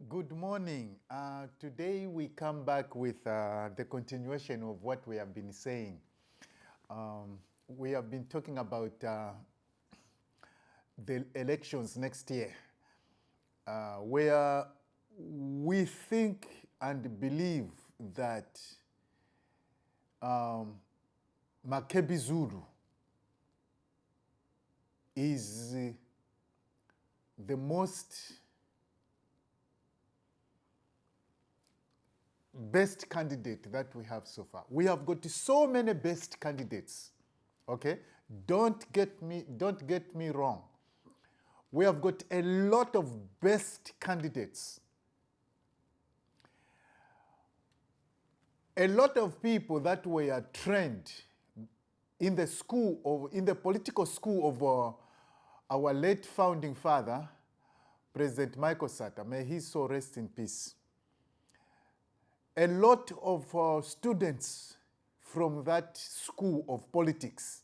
Good morning. Today we come back with the continuation of what we have been saying. We have been talking about the elections next year, where we think and believe that Makebi Zulu is the most best candidate that we have so far. We have got so many best candidates. Okay? Don't get me wrong. We have got a lot of best candidates. A lot of people that were trained in the school in the political school of our late founding father, President Michael Sata. May his soul rest in peace. A lot of students from that school of politics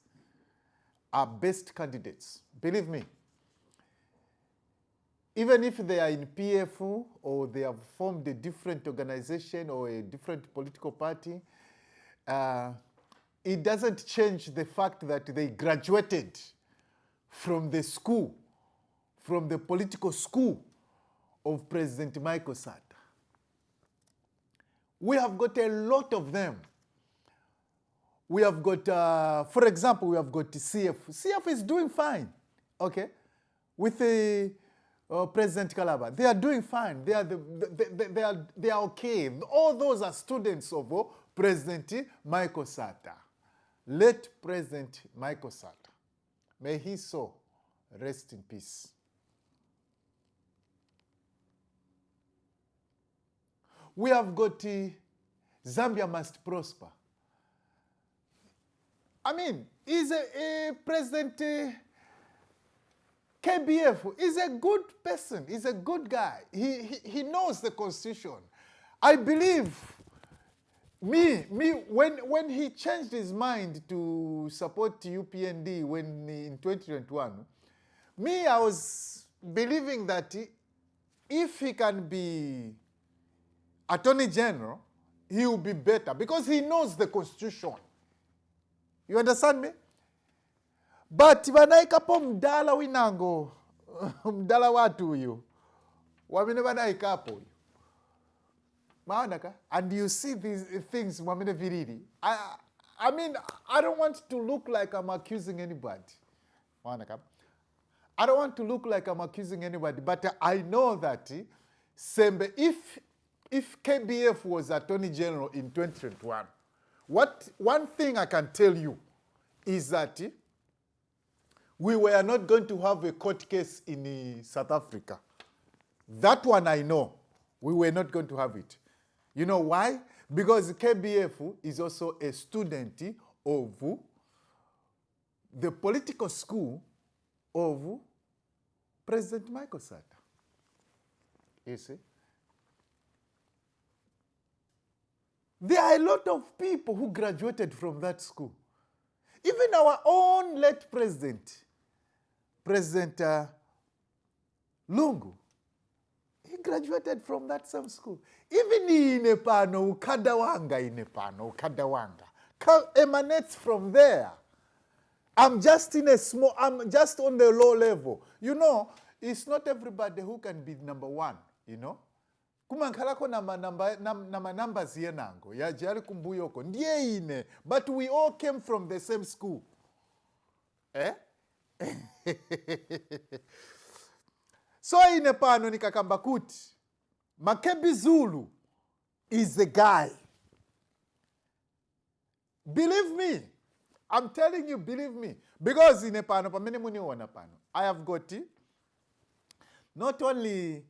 are best candidates. Believe me. Even if they are in PF or they have formed a different organization or a different political party, it doesn't change the fact that they graduated from the school, from the political school of President Michael Sata. We have got a lot of them. We have got, for example, we have got CF. CF is doing fine, okay? With the President Kalaba, they are doing fine. They are okay. All those are students of President Michael Sata. Late President Michael Sata. May his soul rest in peace. We have got Zambia must prosper. I mean, he's a President KBF. He's a good person. He's a good guy. He knows the Constitution. I believe, when he changed his mind to support UPND in 2021, I was believing that if he can be Attorney General, he will be better because he knows the Constitution. You understand me? But wanaikapo mdala winango, mdala watu uyu, wamine wanaikapo uyu. Maanaka? And you see these things, wamine viridi. I mean, I don't want to look like I'm accusing anybody. Maanaka? I don't want to look like I'm accusing anybody, but I know that Sembe, if KBF was Attorney General in 2021, one thing I can tell you is that we were not going to have a court case in South Africa. That one I know. We were not going to have it. You know why? Because KBF is also a student of the political school of President Michael Sata. You see? There are a lot of people who graduated from that school. Even our own late president, President Lungu, he graduated from that same school. Even Inepano, Ukadawanga emanates from there. I'm just on the low level. You know, it's not everybody who can be number one, you know. Kumankalako nama numbers yenango ya jari kumbuyoko ndiye ine, but we all came from the same school. So ine pano nikakamba kuti Makebi Zulu is the guy. Believe me. I'm telling you, believe me. Because ine pano pamene muni wana pano, I have got not only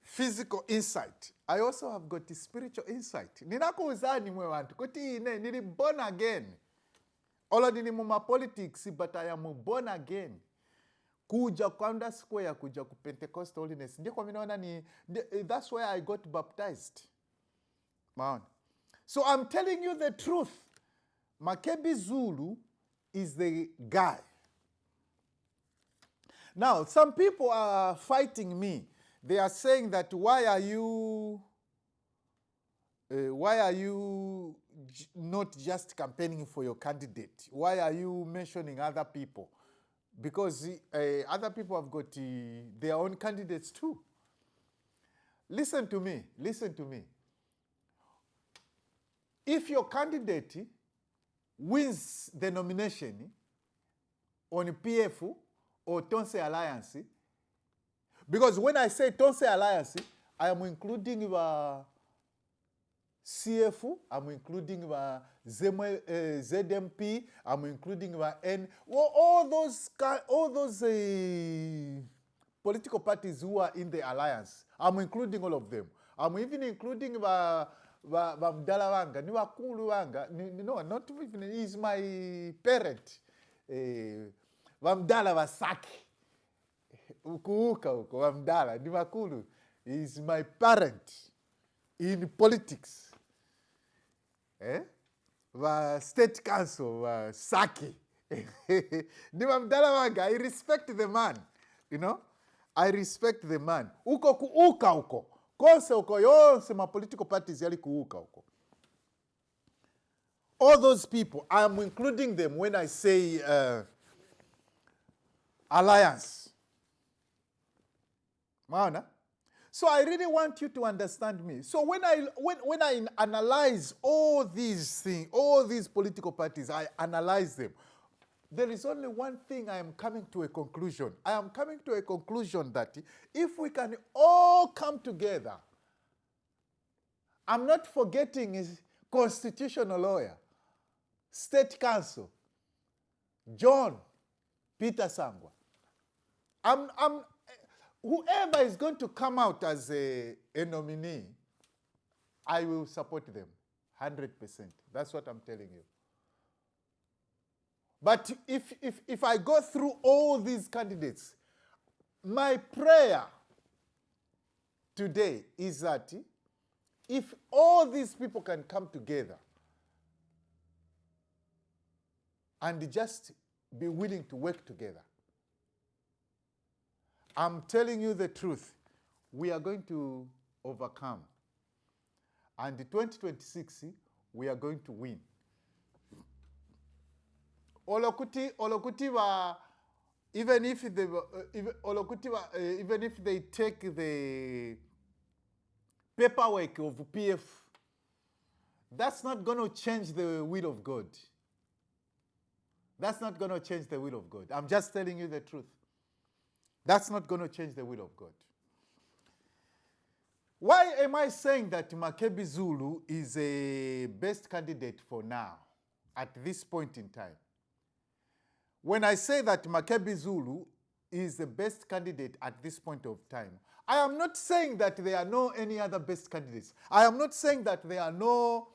physical insight, I also have got the spiritual insight. Ninakuuzani mwe wantu kuti ine nili born again. Already ni muma politics, but I am born again. Kuja kwanda square, kuja ku Pentecostal holiness. Ndiye kwa minaona that's why I got baptized. Man. So I'm telling you the truth. Makebi Zulu is the guy. Now, some people are fighting me They are saying that why are you not just campaigning for your candidate? Why are you mentioning other people? Because other people have got their own candidates too. Listen to me. If your candidate wins the nomination on PF or Tonse Alliance, because when I say Tonse Alliance, I am including the CF, I'm including the ZMP, I'm including the N, all those political parties who are in the alliance. I'm including all of them. I'm even including the Mdala Wanga, Niwakulu Wanga. No, not even, he's my parent. Mdala Wasaki. Ukuuka uko, Mdala, Niwakulu. He's my parent in politics. The state council, Saki. Mdala Wanga, I respect the man. You know? I respect the man. Uko kuuka uko. Konse uko yonse ma political parties yali kuuka uko. All those people, I am including them when I say alliance. Maana? So I really want you to understand me. So when I analyze all these things, all these political parties, I analyze them. There is only one thing I am coming to a conclusion. I am coming to a conclusion that if we can all come together, I'm not forgetting his constitutional lawyer, state council, John Peter Sangwa. Whoever is going to come out as a nominee, I will support them 100%. That's what I'm telling you. But if I go through all these candidates, my prayer today is that if all these people can come together and just be willing to work together, I'm telling you the truth, we are going to overcome. And in 2026, we are going to win. Olokuti even if they take the paperwork of PF, that's not going to change the will of God. That's not going to change the will of God. I'm just telling you the truth. That's not going to change the will of God. Why am I saying that Makebi Zulu is a best candidate for now, at this point in time? When I say that Makebi Zulu is the best candidate at this point of time, I am not saying that there are no any other best candidates. I am not saying that there are no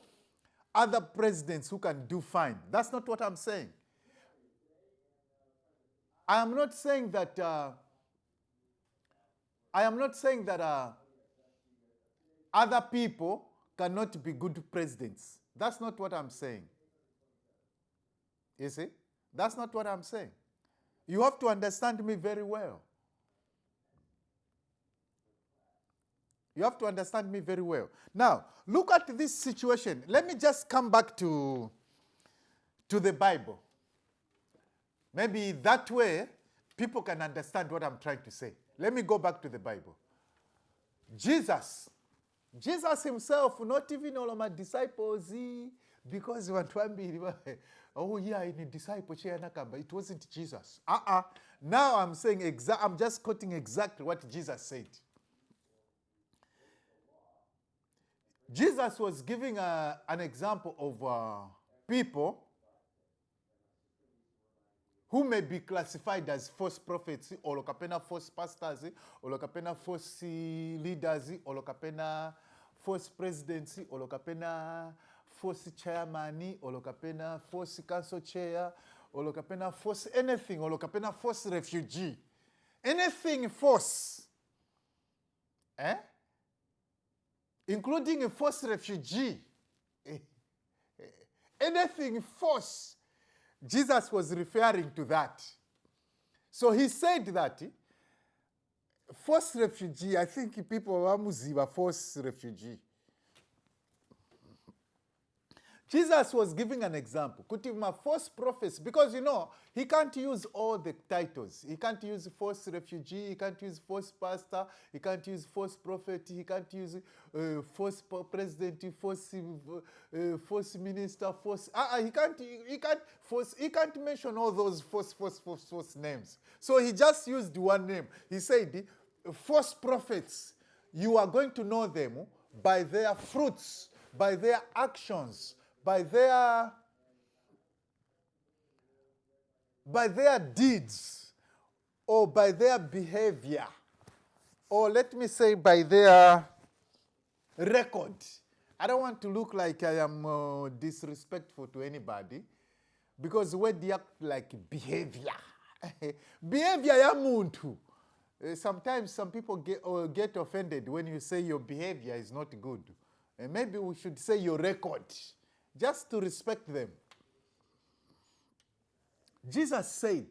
other presidents who can do fine. That's not what I'm saying. I am not saying that other people cannot be good presidents. That's not what I'm saying. You see? That's not what I'm saying. You have to understand me very well. You have to understand me very well. Now, look at this situation. Let me just come back to the Bible. Maybe that way, people can understand what I'm trying to say. Let me go back to the Bible. Jesus himself, not even all of my disciples, because oh yeah, in disciple, it wasn't Jesus. Now I'm saying I'm just quoting exactly what Jesus said. Jesus was giving an example of people who may be classified as false prophets, or false pastors, or false leaders, or false presidents, or false chairman, or false council chair, or false anything, or false refugee. Anything false. Including a false refugee. Anything false. Jesus was referring to that. So he said that Forced refugee, I think people wamuziva forced refugee. Jesus was giving an example. Kutima false prophets, because he can't use all the titles. He can't use false refugee, he can't use false pastor, he can't use false prophet, he can't use false president, false minister, false. He can't mention all those false names. So he just used one name. He said, false prophets, you are going to know them by their fruits, by their actions, by their deeds, or by their behavior, or let me say by their record. I don't want to look like I am disrespectful to anybody, because when they act like behavior, behavior ya muntu. Sometimes some people get offended when you say your behavior is not good. And maybe we should say your record, just to respect them. Jesus said,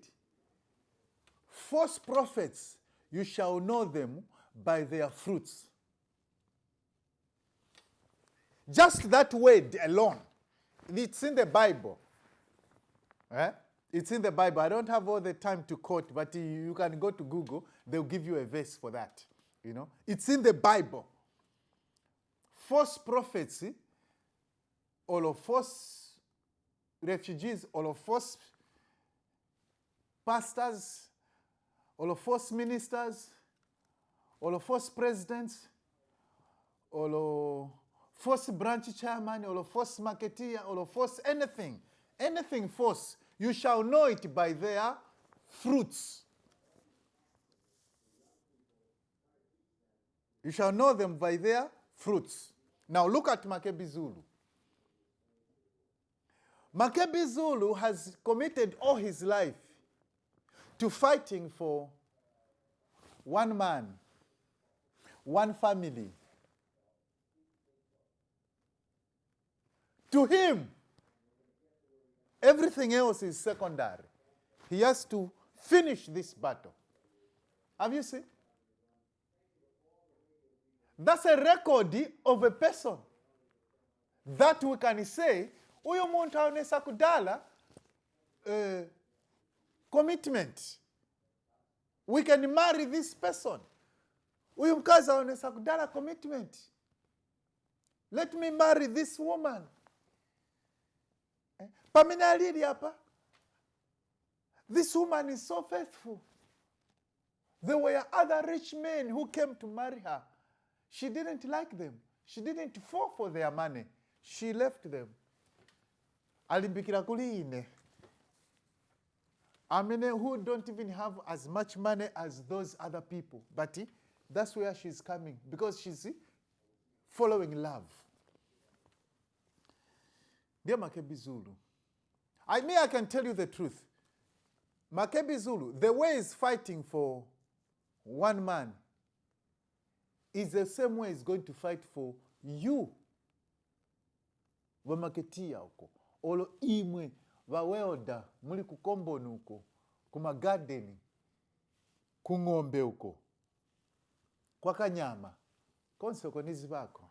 false prophets, you shall know them by their fruits. Just that word alone, it's in the Bible. It's in the Bible. I don't have all the time to quote, but you can go to Google. They'll give you a verse for that. It's in the Bible. False prophets, all of false refugees, all of false pastors, all of false ministers, all of false presidents, all of false branch chairman, all of false marketeer, all of false anything false. You shall know it by their fruits. You shall know them by their fruits. Now look at Makebi Zulu. Makebi Zulu has committed all his life to fighting for one man, one family. To him, everything else is secondary. He has to finish this battle. Have you seen? That's a record of a person that we can say, uyu muntu aonesa kudala commitment. We can marry this person. Uyu mkazi aonesa kudala commitment. Let me marry this woman. Pamina lili hapa. This woman is so faithful. There were other rich men who came to marry her. She didn't like them. She didn't fall for their money. She left them. Alimbikira kuline. I mean, who don't even have as much money as those other people. But that's where she's coming, because she's following love. Dear Makebi Zulu, I can tell you the truth. Makebi Zulu, the way he's fighting for one man is the same way he's going to fight for you. Wamaketia uko. Olo imwe, waweoda, muli kukombono uko, kumagadeni, kungombe uko, kwa kanyama, konsoko nizibako.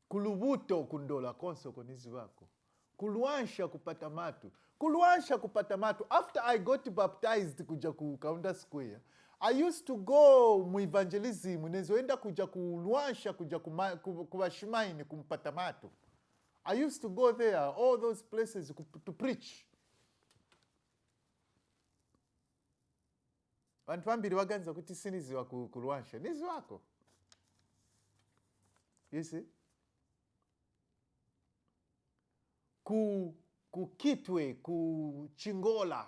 Kulubuto kundola konsoko nizibako. Kuluansha kupata matu. Kuluansha kupata matu. After I got baptized kuja ku Kaunda Square, I used to go mu evangelism, nezoenda kuja kuluansha kuja kuwashimaini kumpata matu. I used to go there, all those places to preach. Vantu vambiri vaganza kuti siniziwa kuluansha. Niziwako. You see? Kukitwe, kuchingola.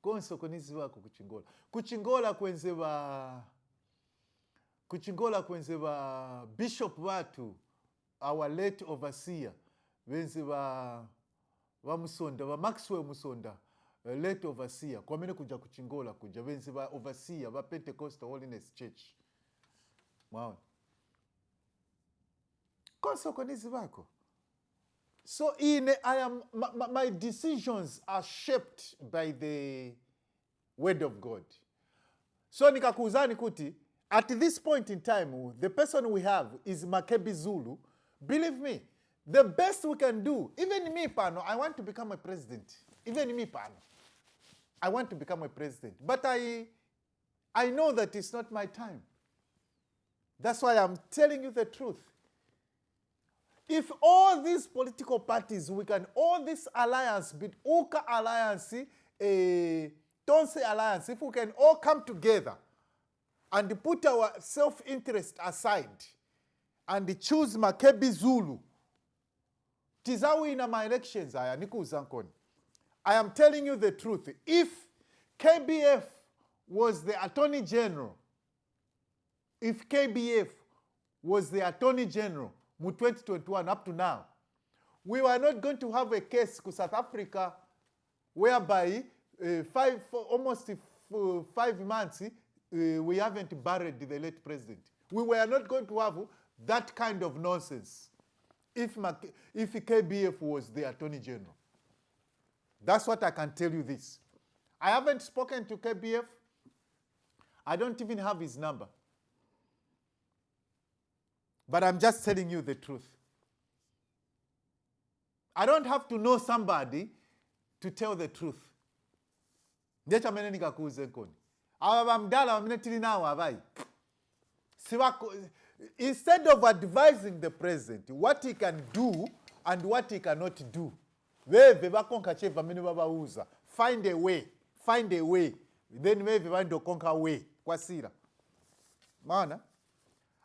Konsoko niziwako kuchingola. Kuchingola kwenze bishop watu, our late overseer. Wenze Musonda, Maxwell Musonda, late overseer. Kwa mene kuja kuchingola kuja. Wenze overseer, Pentecostal Holiness Church. Wow. Konsoko niziwako. So my decisions are shaped by the word of God. So nikakuzani kuti, at this point in time, the person we have is Makebi Zulu. Believe me, the best we can do, even me, Pano, I want to become a president. Even me, Pano, I want to become a president. But I know that it's not my time. That's why I'm telling you the truth. If all these political parties, all this alliance, Uka Alliance, Tonse Alliance, if we can all come together and put our self-interest aside and choose Makebi Zulu, tizawi in my elections, I am telling you the truth. If KBF was the Attorney General, if KBF was the Attorney General, 2021 up to now, we were not going to have a case to South Africa whereby almost 5 months we haven't buried the late president. We were not going to have that kind of nonsense if KBF was the Attorney General. That's what I can tell you this. I haven't spoken to KBF. I don't even have his number. But I'm just telling you the truth. I don't have to know somebody to tell the truth. Instead of advising the president what he can do and what he cannot do, find a way. Then maybe find a conquer way. Mana?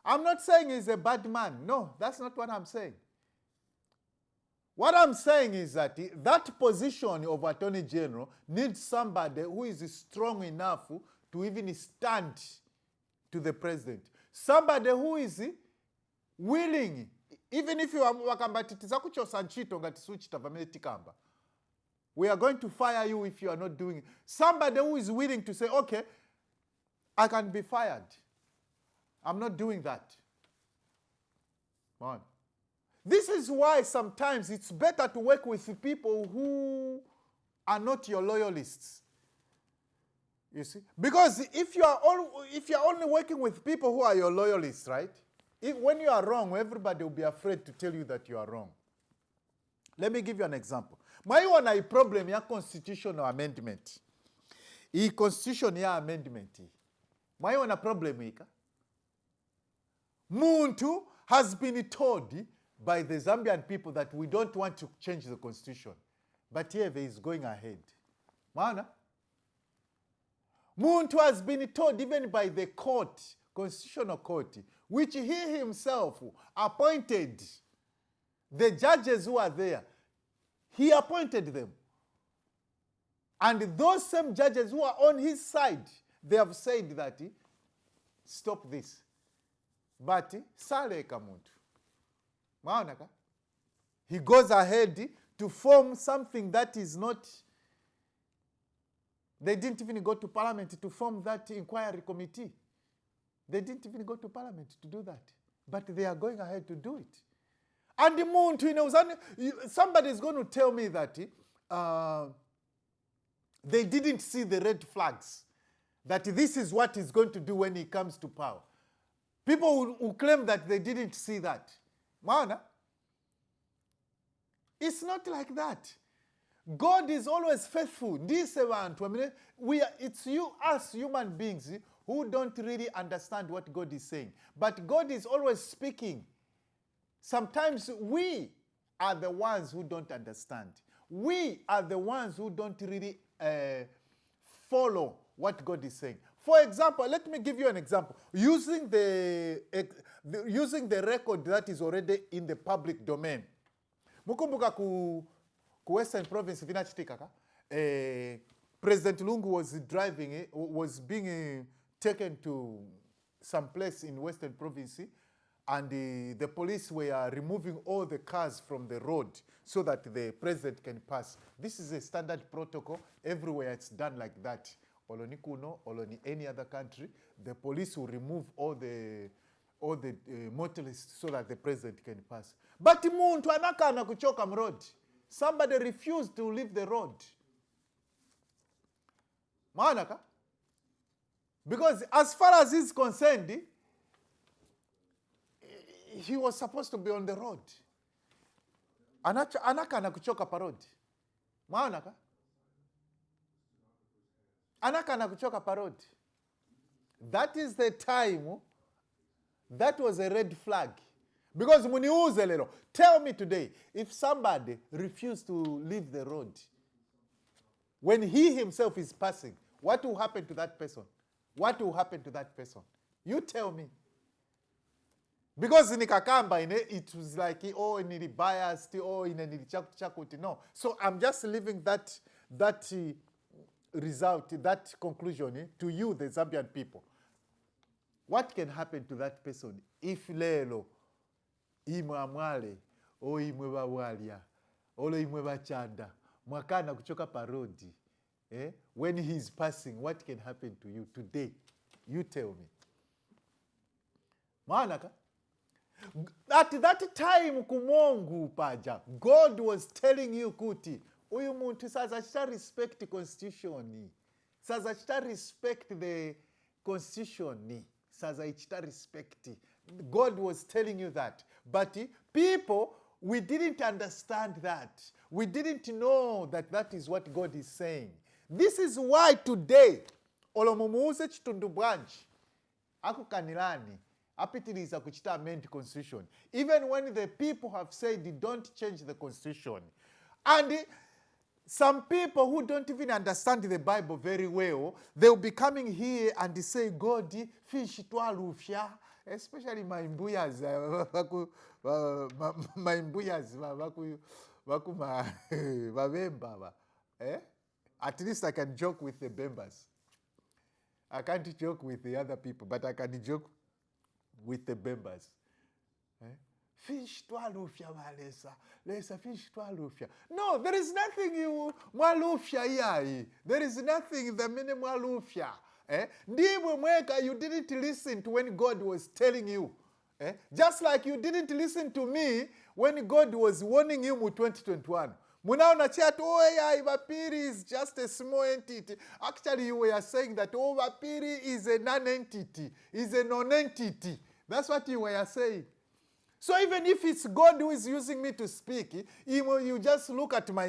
I'm not saying he's a bad man. No, that's not what I'm saying. What I'm saying is that that position of Attorney General needs somebody who is strong enough to even stand to the president. Somebody who is willing, even if you are we are going to fire you if you are not doing it. Somebody who is willing to say, okay, I can be fired. I'm not doing that. Man. This is why sometimes it's better to work with people who are not your loyalists. You see? Because if you're only working with people who are your loyalists, right? When you are wrong, everybody will be afraid to tell you that you are wrong. Let me give you an example. Mwaiona I problem ya constitutional amendment. I constitution ya amendment. Mwaiona problem ika. Muntu has been told by the Zambian people that we don't want to change the constitution. But here he is going ahead. Maana? Muntu has been told even by the court, constitutional court, which he himself appointed. The judges who are there, he appointed them. And those same judges who are on his side, they have said that, stop this. But sale kamuntu. Maonaka? He goes ahead to form something that is not. They didn't even go to parliament to form that inquiry committee. They didn't even go to parliament to do that. But they are going ahead to do it. And the muntu, you know, somebody is going to tell me that they didn't see the red flags. That this is what he's going to do when he comes to power. People who claim that they didn't see that. Maana? It's not like that. God is always faithful. It's us human beings who don't really understand what God is saying. But God is always speaking. Sometimes we are the ones who don't understand. We are the ones who don't really follow what God is saying. For example, let me give you an example. Using the record that is already in the public domain. Mukumbuka ku Western Province vinachitika ka? President Lungu was being taken to some place in Western Province, and the police were removing all the cars from the road so that the president can pass. This is a standard protocol. Everywhere it's done like that. Oloni Kuno, Oloni any other country, the police will remove all the motorists so that the president can pass. But muntu anaka na kuchoka road. Somebody refused to leave the road. Maanaka? Because as far as he's concerned, he was supposed to be on the road. Anaka anakuchoka parodi. Mwaona ka? Anaka anakuchoka parodi. That is the time that was a red flag. Because muniuze lelo. Tell me today, if somebody refused to leave the road, when he himself is passing, what will happen to that person? What will happen to that person? You tell me. Because nikakamba it was like, oh, nili biased, oh, nili chakuti. No. So I'm just leaving that result, that conclusion to you, the Zambian people. What can happen to that person if lelo imwe amwale o imwe bawalia olo imwe bachanda mwakana kuchoka parodi when he's passing? What can happen to you today? You tell me. Maanaka? At that time kumongu paja, God was telling you kuti uyu muntu saza chita respect constitution, saza chita respect the constitution, saza chita respect. God was telling you that. But people, we didn't understand that. We didn't know that that is what God is saying. This is why today olomumuuze chitundu branch akukanilani apitiliza kuchita amend constitution, even when the people have said don't change the constitution. And some people who don't even understand the Bible very well, they'll be coming here and say, God, fish twalufya, especially my mbuyas, my mbuyas, Bemba. At least I can joke with the Bembas. I can't joke with the other people, but I can joke with the Bembas. Fish twalufya malesa. Lesa fish twalufya. No, there is nothing you mwalufya yai. There is nothing in the meaning mwalufya. Ndimwe mweka, you didn't listen to when God was telling you. Just like you didn't listen to me when God was warning you in 2021. Munaona chat, oh yeah, BAPHIRI is just a small entity. Actually, you were saying that, oh, BAPHIRI is a non-entity, is a non-entity. That's what you were saying. So even if it's God who is using me to speak, you just look at my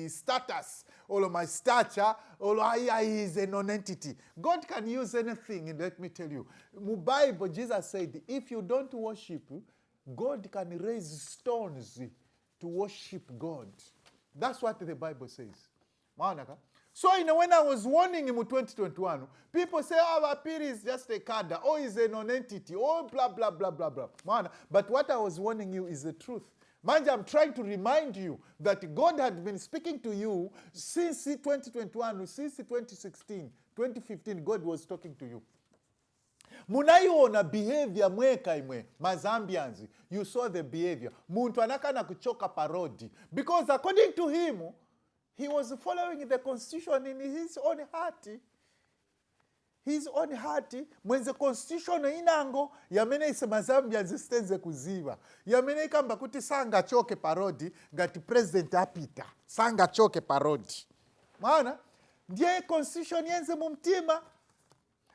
status or my stature, or he is a non-entity. God can use anything, and let me tell you. In the Bible, Jesus said, if you don't worship, God can raise stones to worship God. That's what the Bible says. So when I was warning him in 2021, people say, oh, BAPHIRI is just a cadre, oh, he's a non-entity, oh, blah, blah, blah, blah, blah. But what I was warning you is the truth. Mind you, I'm trying to remind you that God had been speaking to you since 2021, since 2016, 2015, God was talking to you. Munaiona behavior mweka imwe, Zambians, you saw the behavior. Muntu anakana kuchoka parodi. Because according to him, he was following the constitution in his own heart. His own heart. When the constitution inango, yamene ise Zambians stenze kuziva. Yamene ikamba kuti sanga choke parodi, ngati president apita. Sanga choke parodi. Maana, ndiye constitution yenze mumtima.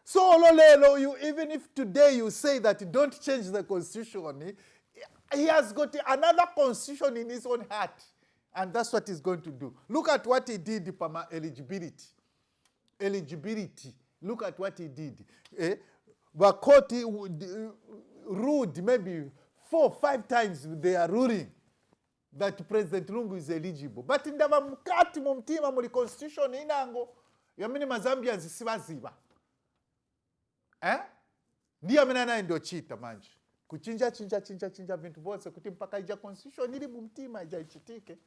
So lelo, even if today you say that don't change the constitution, he has got another constitution in his own heart. And that's what he's going to do. Look at what he did for eligibility. Eligibility. Look at what he did. The court ruled maybe 4 or 5 times they are ruling that President Lungu is eligible. But in the mukati mumtima muli constitution inango, yamini Zambians sibaziba. Ndiyo menana ndo chita manji. Kuchinja vintu vose kuti mpaka ija constitution ili mumtima ija ichitike.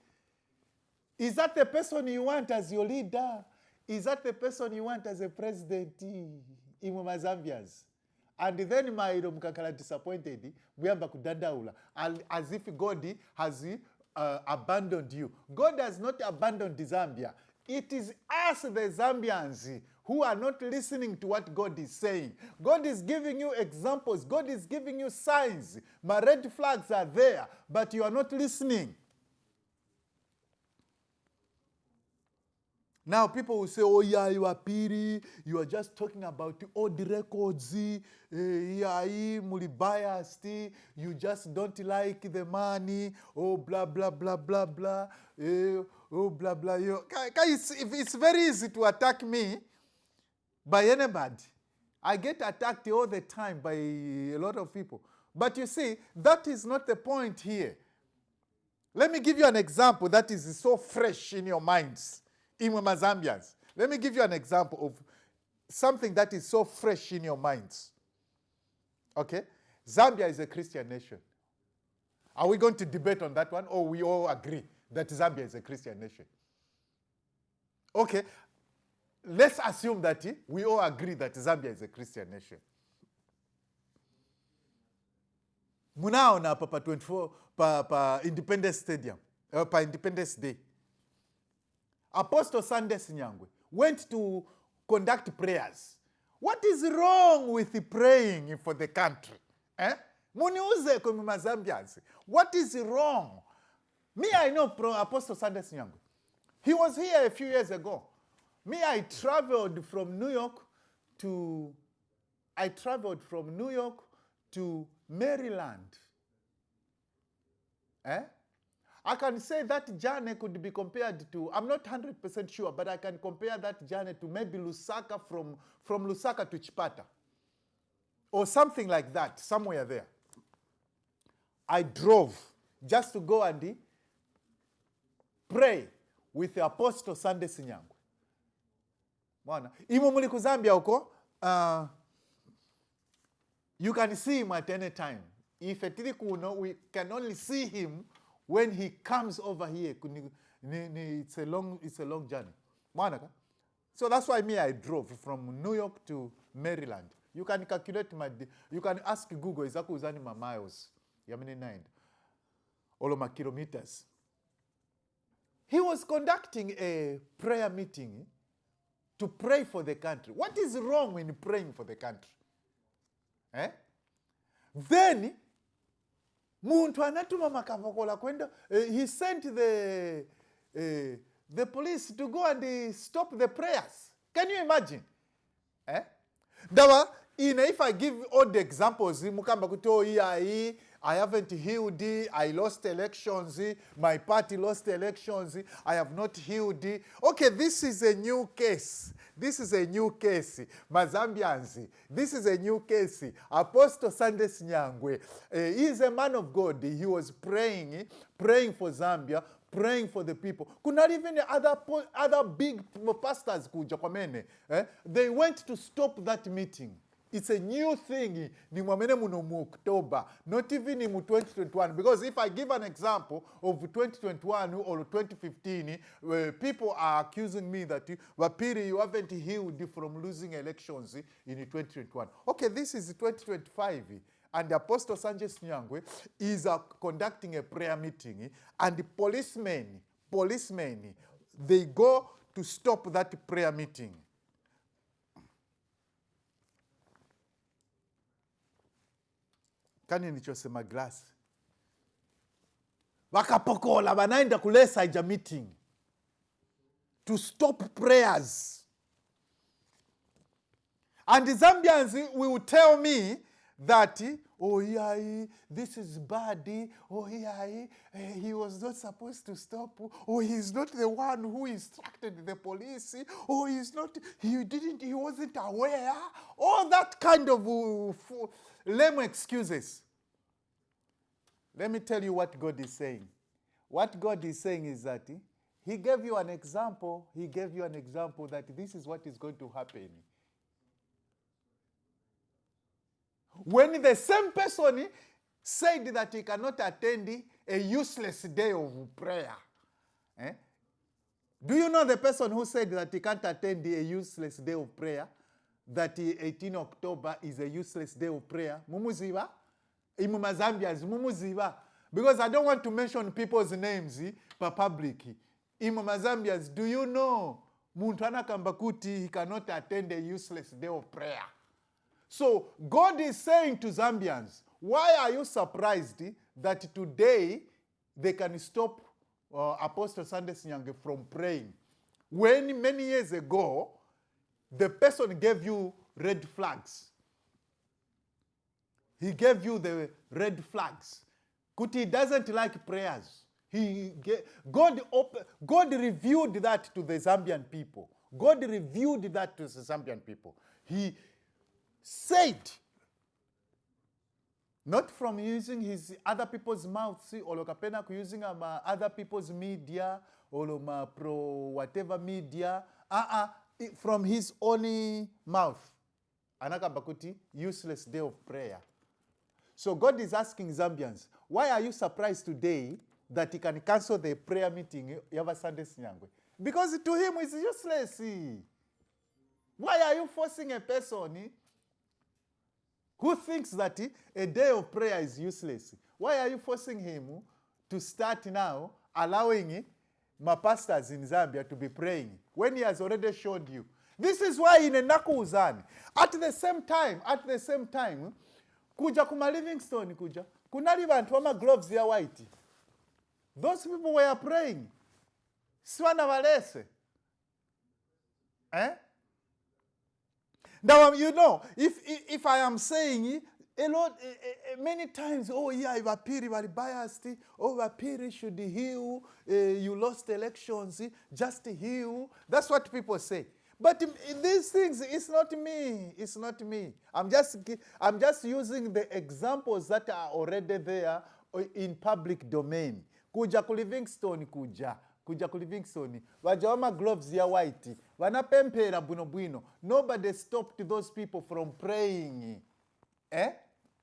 Is that the person you want as your leader? Is that the person you want as a president in Zambians? And then mairo mkakala disappointed, muyamba kudandaula, as if God has abandoned you. God has not abandoned Zambia. It is us, the Zambians, who are not listening to what God is saying. God is giving you examples. God is giving you signs. My red flags are there, but you are not listening. Now people will say, oh yeah, you are BAPHIRI, you are just talking about all the records, muli biased, you just don't like the money, oh blah blah blah blah blah, oh blah blah. It's very easy to attack me by anybody. I get attacked all the time by a lot of people. But you see, that is not the point here. Let me give you an example that is so fresh in your minds. Zambians. Let me give you an example of something that is so fresh in your minds. Okay? Zambia is a Christian nation. Are we going to debate on that one, or we all agree that Zambia is a Christian nation? Okay. Let's assume that we all agree that Zambia is a Christian nation. Munaona pa 24 pa Independence Stadium, pa Independence Day. Apostle Sunday Nyangwe went to conduct prayers. What is wrong with the praying for the country? Muniuze kwa Zambians. What is wrong? Me, I know Apostle Sunday Nyangwe. He was here a few years ago. Me, I traveled from New York to Maryland. I can say that journey could be compared to, I'm not 100% sure, but I can compare that journey to maybe Lusaka, from Lusaka to Chipata. Or something like that, somewhere there. I drove just to go and pray with the Apostle Sunday Nyangwe. Imo muli ku Zambia huko, you can see him at any time. If we can only see him when he comes over here. It's a long journey. So that's why I drove from New York to Maryland. You can calculate you can ask Google, izakuzani ma miles, yamini 9, or ma kilometers. He was conducting a prayer meeting to pray for the country. What is wrong in praying for the country? Then, muntu anatuma makavakola kwenda, he sent the police to go and stop the prayers. Can you imagine? Dawa, if I give all the examples, mukamba kuto I haven't healed, I lost elections, my party lost elections, I have not healed. Okay, this is a new case. Mazambians, this is a new case. Apostle Sunday Nyangwe, he is a man of God. He was praying for Zambia, praying for the people. Could not even other big pastors kuja kwa mene. They went to stop that meeting. It's a new thing. Ni mwamene muno mu October, not even in 2021. Because if I give an example of 2021 or 2015, people are accusing me that, BAPHIRI, you haven't healed from losing elections in 2021. Okay, this is 2025. And the Apostle Sunday Nyangwe is conducting a prayer meeting. And the policemen, they go to stop that prayer meeting. Kani nichosema glass. Wakapokola banaenda kulesa ija meeting to stop prayers. And the Zambians will tell me that, oh yeah, this is bad. Oh yeah, he was not supposed to stop. Oh, he's not the one who instructed the police. Oh, he wasn't aware. All that kind of lame excuses. Let me tell you what God is saying. What God is saying is that he gave you an example. He gave you an example that this is what is going to happen. When the same person said that he cannot attend a useless day of prayer. Do you know the person who said that he can't attend a useless day of prayer? That 18 October is a useless day of prayer? Mumuziva? Zambians, mumuziva. Because I don't want to mention people's names per public. Zambians, do you know Muntana Kambakuti, he cannot attend a useless day of prayer? So God is saying to Zambians, why are you surprised that today they can stop Apostle Sunday Nyangwe from praying? when many years ago, the person gave you red flags. He gave you the red flags. Kuti doesn't like prayers. God revealed that to the Zambian people. God revealed that to the Zambian people. He said, not from using his other people's mouths, or kapena using other people's media, or pro whatever media, from his own mouth. Anakabakuti, useless day of prayer. So God is asking Zambians, why are you surprised today that he can cancel the prayer meeting Yava Sunday Sinyangwe? Because to him it's useless. Why are you forcing a person who thinks that a day of prayer is useless? Why are you forcing him to start now allowing my pastors in Zambia to be praying when he has already showed you? This is why in Nakuzani, at the same time, kuja kuma Livingstone kuja, kunali bantu wama gloves ya white. Those people were praying. Swana walese. Now, you know, if I am saying a lot, many times, oh yeah, BAPHIRI were biased, oh BAPHIRI should heal, you lost elections, just heal. That's what people say. But these things, it's not me. It's not me. I'm just using the examples that are already there in public domain. Kuja ku Livingstone kuja ku Livingstone. Wajawama gloves ya white. Wanapempera buno. Nobody stopped those people from praying.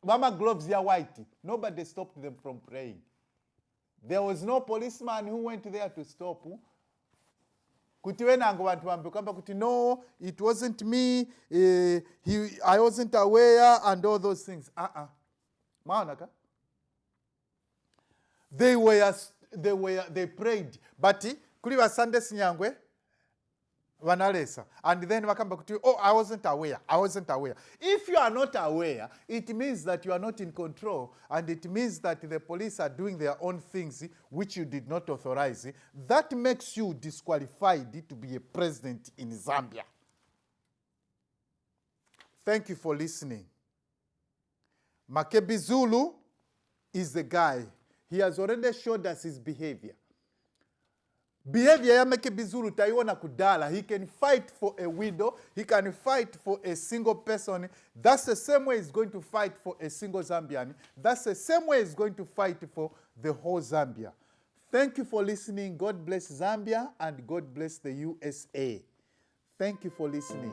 Wama gloves ya white. Nobody stopped them from praying. There was no policeman who went there to stop. Kuti no, it wasn't me, I wasn't aware, and all those things. Maonaka. They prayed. But kuli wa Sunday Sinyangwe wanalesa. And then wakamba kuti, oh, I wasn't aware. If you are not aware, it means that you are not in control, and it means that the police are doing their own things which you did not authorize. That makes you disqualified to be a president in Zambia. Thank you for listening. Makebi Zulu is the guy. He has already showed us his behavior. Behavior ya Makebi Zulu taiona kudala. He can fight for a widow. He can fight for a single person. That's the same way he's going to fight for a single Zambian. That's the same way he's going to fight for the whole Zambia. Thank you for listening. God bless Zambia and God bless the USA. Thank you for listening.